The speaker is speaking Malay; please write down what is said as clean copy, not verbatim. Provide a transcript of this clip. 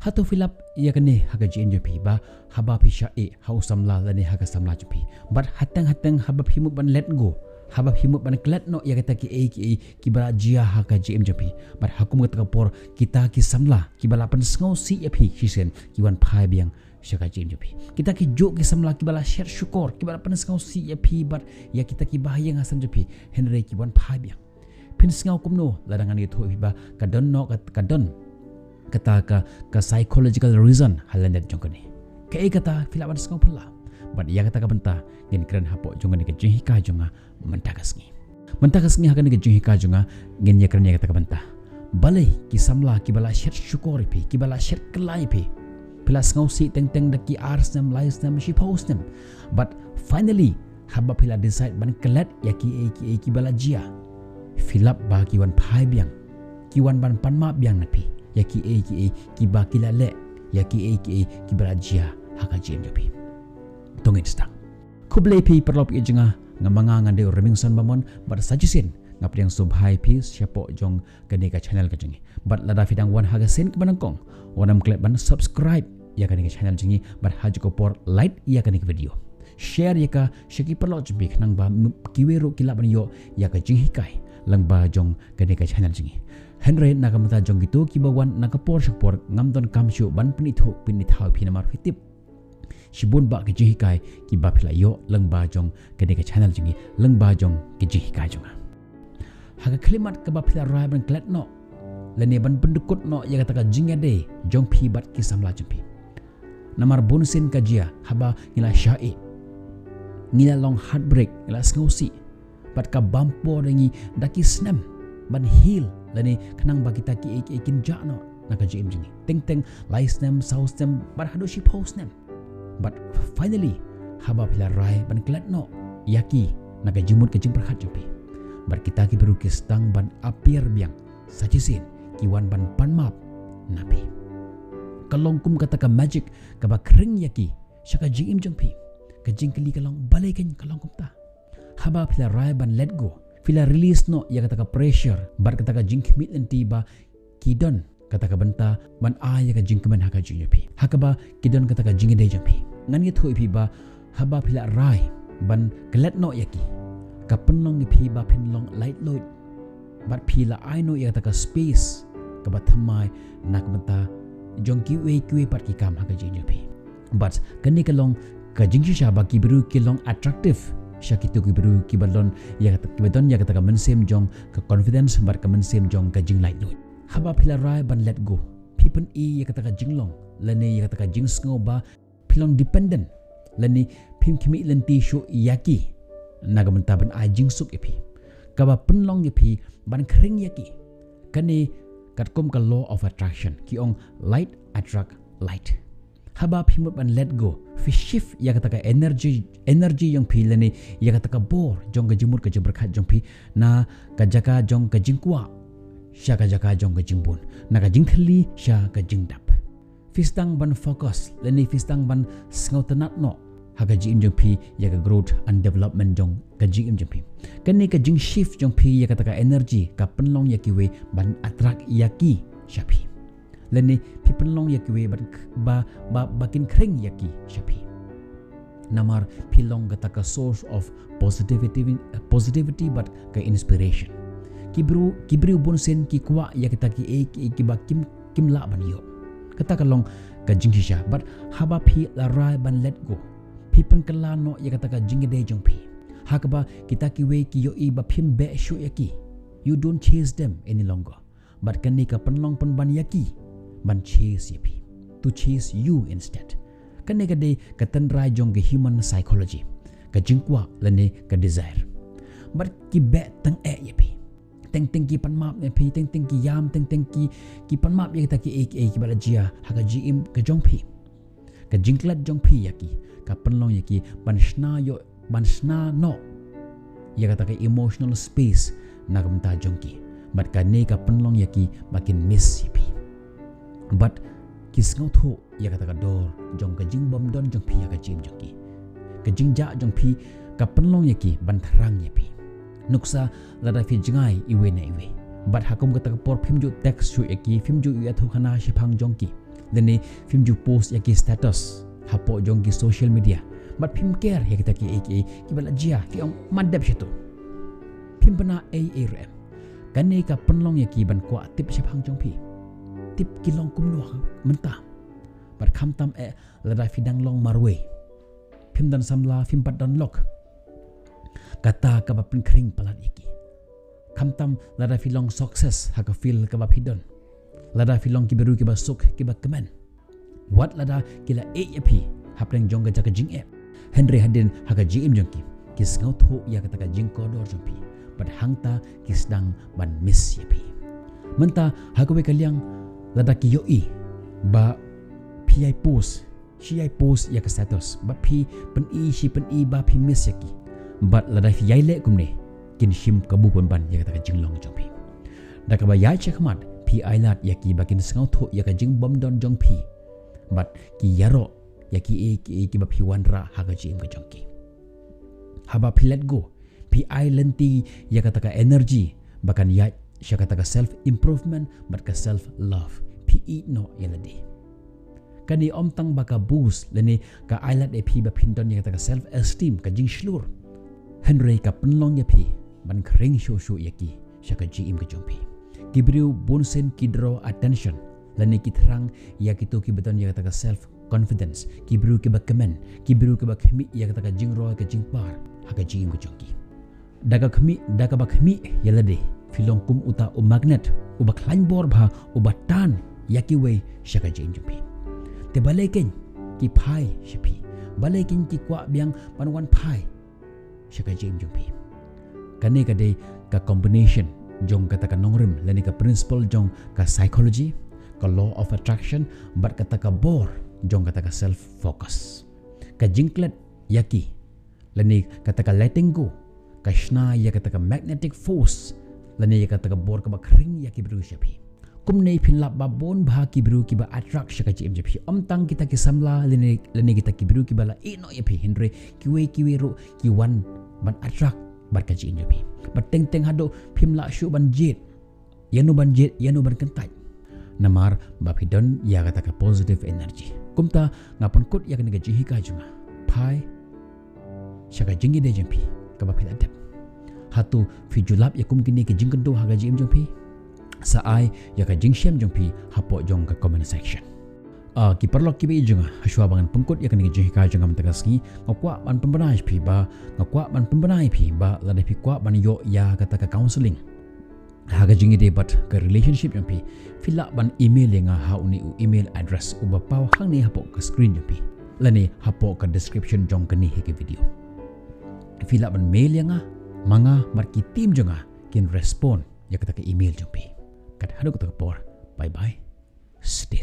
hatu filap ya kene haga jin jopi ba haba pisha hau samla lane haga samla jopi but hatang haba himu ban let go haba himu ban klet no ya kata ki bara jia haga jim jopi but hakum kata por kita ki samla ki bala pan sngau si ya phi shisien ki wan phai biang shaka jim jopi kita ki jo ki samla ki bala share shukor ki bala pan sngau si ya phi but ya kita ki bahaya ngasan jopi henre ki wan phai biang phin sngau kumno ladangan itu ba kadon no kadon kata ka psychological reason halandet jongkani ke kata filaban sngau pula but ya kata ka benta jingkren hapo jongani ke jinghikai jonga mynta sngi hakan ke jinghikai jonga ngin ya kren ya kata ka benta balei ki samla ki bala sher shukori pi ki bala sher kelai pi pila sngau si teng daki arsnam laisnam shi postem but finally haba pila decide ban kelat ya ki bala jia filap ba ki wan phai biang ki wan ban panma biang napi ya ki ba ki la le ya ki berajia haka jim jopi tongin stang Khublei pi paralok i jenga ngamanga ngande Remingson Bamon bar shisien ngapdiang subhai pi siapo jong kane ka channel ka jengi bat lada fidang wan haga sen ke banangkong wanam klik ban subscribe ya kane ka channel jengi bar haju ko por like ya kane video share ya ka shaki paralok jbi nang ba kiwei ro kilap ban yo ya ka jinghikai lynba jong kane ka channel jengi Henry nakamata jong gitu kibawan nakapor shukor ngamdon kamshu ban pinithau pinamar fitip shibun ba ke jinghikai ki ba phila yo lynba jong kene ke channel jingi lynba jong ke jinghikai jonga haga klimat ka ba phila rai ban klet no lene ban pendukut no ya kata ka jingade jong phi bat ki samla jumpi namar bonusin ka jia haba ngila shai ngila long heartbreak ngila sngausi bat ka bampo dengi daki snam ban heal lani kenang bagi taki ikin jano naka jim jingi teng laisnem sausnem bar hadoshi postnem but finally haba pila rai ban klatno yaki naka jimut ke jimper khat jumpi bar kita ki beru ki stang ban apir biang sajisin kiwan ban panmap napi kalongkum kata ka magic ka ba kring yaki shaka jingim jumpi ka jingkeli kalong balei ken kalongkum ta haba pila rai ban let go fila release no ya kata ka pressure bar kata ka jingkmit lenti ba kidon kata ka benta ban ya ka jingkemen haka jingpi hakaba kidon kata ka jingide jampi ngan thu ipi ba haba pila rai ban kelet no yaki ka penlong ipi ba pinlong light load bar pila no ya kata ka space ka bathamai nak benta jong kiwei pat ki kam haka jingpi but kani kalong ka jingsha ba ki biru ki long attractive syakitu ki beru ki balon ya kata ka mensem jong ka confidence bar ka mensem jong ka jing light load haba phila rai ban let go pipen ya kata ka jinglong lane ya kata ka jing sngewbha pilong dependent lane pin kimi lenti sho yaki naga menta ban jing suk epi ka ba penlong epi ban kring yaki kane katkom ka law of attraction ki ong light attract light haba phimut ban let go fi shift ya kata ka energy yang phi lene ya kata ka bor jong ka jimur ka jberkhat jong phi na ka jaka jong ka jingkwa sha ka jaka jong ka jingbun na ka jingthli sha ka jingdap fistang ban focus lene fistang ban sngewthuh no haga jing jong phi ya ka growth and development jong ka jing jong phi kane ka jing shift jong phi ya kata ka energy ka penlong ya kiwe ban attract yaki shapi lene pipenlong yakiwe bakin kring yaki shapi namar pilong kata ka source of positivity but ka inspiration kibru bonsen ki kwa ya kita ki ba kim la ban yo kata ka long ka jinghisha but haba pi la rai ban let go pipen kala no ya kata ka jingide jong pi hakaba kita ki we ki yo I ba phim be shu yaki you don't chase them any longer but kani ka penlong pen ban yaki ban chase yapi to chase you instead kane kade katanrai jong ke human psychology ka jingkwa lane ka desire but ki be tang yapi teng ki panmap yapi teng ki yam teng ki panmap ya ta ki ki balajia haga jim ka jongpi ka jingklat jongpi yaki ka penlong yaki ban sna no ya kata ka emotional space na kamta jongki but kane ka penlong yaki makin miss yapi but ki sngewthuh ya kata ka dor jong ka jingbom don jong pi ya ka jim jongki ka jingja jong pi ka penlong yaki ban tharang yapi nuksa lada fi jingai iwe na iwe but hakum kata ka por phim ju text shu yaki phim ju ieid khana shipang jongki lene film ju post ya ki status hapo jong ki social media but film care ya kita ki bala jia fi ong madap situ film bana ARM kane ka penlong ya ki ban kwa tip sep hang jong pi tip ki long kumno mynta bar kham tam lada fidang long marwe film dan samla film pat dan lok kata ka bapin kring palat iki kham tam lada filong success ha ka feel ka bapidon lada filong ki beru ki basuk ki bakmen wat lada kila yapi hapleng jong ga jaka jing Henry hadien haga jingim jongki ki sngewthuh ya kata ka jingkodor jongpi pad hangta ki sedang ban miss yapi mynta haga we kaliang lada ki yoi ba pi post ya ka status ba pi pen i ba pi miss yaki but lada fi yaile kumne kin shim kabu pon ban ya kata ka jinglong jongpi da ka ba yai chekmat pi ailat yaki bakin sngewthuh ya ka jingbom don jongpi but ki yaro yaki ki ba pi wanra haga jim ka jongki haba pi let go pi lenti ya kata ka energy bakan ya kata ka self improvement but ka self love pi no yeladi kani omtang baka boost leni ka ailat pi ba pindon ya kata ka self esteem ka jing shlur Henry ka penlong ya pi ban kring shu yaki shaka jim ka jongpi kibriu bonsen kidro attention lani kitrang ya kitu ki beton ya kata ka self confidence kibriu ki bakmen kibriu ki bakhmi ya kata ka jingro ka jingpar haga jing ko jongki daga bakhmi yalade filong kum uta o magnet o bakhlain bor bha o batan ya kiwei shaka jing jumpi te balei ken ki phai shipi balei ken ki kwa biang panwan phai shaka jing jumpi kane kade ka combination jong kata ka nongrim lani ka principle jong ka psychology ka law of attraction but kata ka bor jong kata ka self focus ka jingklet yaki lani kata ka letting go ka shna ya kata ka magnetic force lani ya kata ka bor ka bakring yaki bru shapi kumne phinlap ba bon bha ki bru ki ba attract shaka jim japi omtang kita ki samla lani kita ki bru ki bala no yapi hindre kiwei ro ki wan ban attract bar ka jim japi but teng hado phimla shu ban jet yanu ban kentai namar bapidon ya kata ka positive energy kumta ngapon kut ya kena jinghikai junga phai shaka jingi de jampi ka bapid adap hatu fi julap ya kum kini ke jingkendo haga jim jompi saai ya ka jingshem jompi hapo jong ka comment section ki paralok kiwei junga haswa bangan pengkut ya kena jinghikai junga mentagasngi ngakwa ban pembenai pi ba lada pi kwa ban yo ya kata ka counseling haga jingi de bat ka relationship jampi fila ban email yang ha uni email address uba pau hang ni hapo ka screen jampi lani hapo ka description jong kani he video fila ban mail yang manga marki team jonga kin respond ya kata ka email jampi kat hadu kata ka por bye bye stay